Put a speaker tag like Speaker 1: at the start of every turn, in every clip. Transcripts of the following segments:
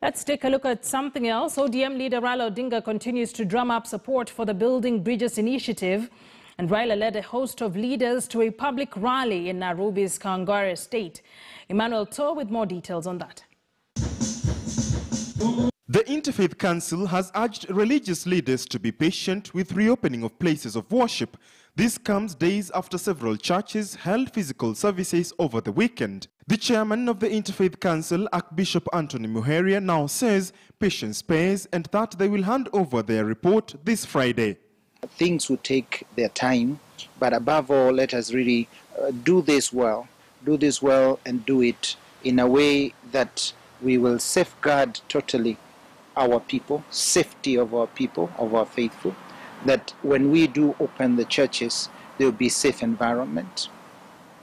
Speaker 1: Let's take a look at something else. ODM leader Raila Odinga continues to drum up support for the Building Bridges initiative, and Raila led a host of leaders to a public rally in Nairobi's Kangware Estate. Emmanuel Toh with more details on that.
Speaker 2: The Interfaith Council has urged religious leaders to be patient with reopening of places of worship. This comes days after several churches held physical services over the weekend. The chairman of the Interfaith Council, Archbishop Anthony Muheria, now says patience pays and that they will hand over their report this Friday.
Speaker 3: Things will take their time, but above all, let us really do this well and do it in a way that we will safeguard totally our people, safety of our people, of our faithful, that when we do open the churches, there will be a safe environment.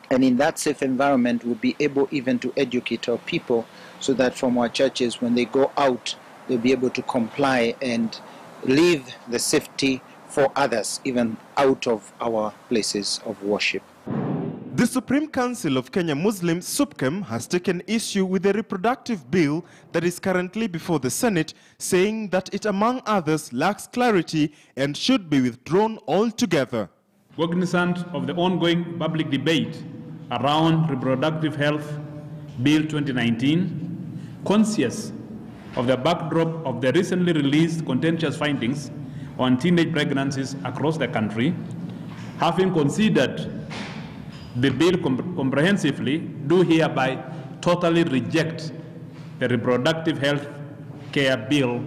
Speaker 3: And in that safe environment, we'll be able even to educate our people so that from our churches, when they go out, they'll be able to comply and leave the safety for others, even out of our places of worship.
Speaker 2: The Supreme Council of Kenya Muslims, SUPKEM, has taken issue with the reproductive bill that is currently before the Senate, saying that it, among others, lacks clarity and should be withdrawn altogether.
Speaker 4: Cognizant of the ongoing public debate around Reproductive Health Bill 2019, conscious of the backdrop of the recently released contentious findings on teenage pregnancies across the country, having considered the bill comprehensively, do hereby totally reject the Reproductive Health Care Bill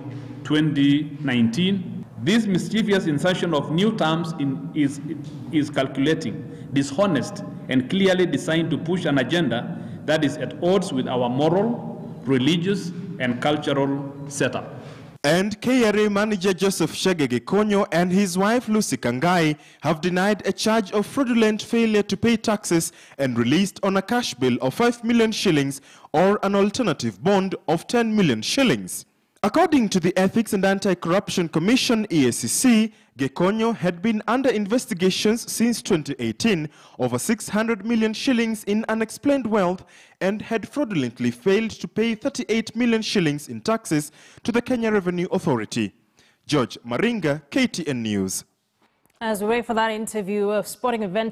Speaker 4: 2019. This mischievous insertion of new terms is calculating, dishonest, and clearly designed to push an agenda that is at odds with our moral, religious, and cultural setup.
Speaker 2: And KRA manager Joseph Chege Gekonyo and his wife Lucy Kangai have denied a charge of fraudulent failure to pay taxes and released on a cash bill of 5 million shillings or an alternative bond of 10 million shillings. According to the Ethics and Anti-Corruption Commission, EACC, Gekonyo had been under investigations since 2018 over 600 million shillings in unexplained wealth and had fraudulently failed to pay 38 million shillings in taxes to the Kenya Revenue Authority. George Maringa, KTN News.
Speaker 1: As we wait for that interview, a sporting event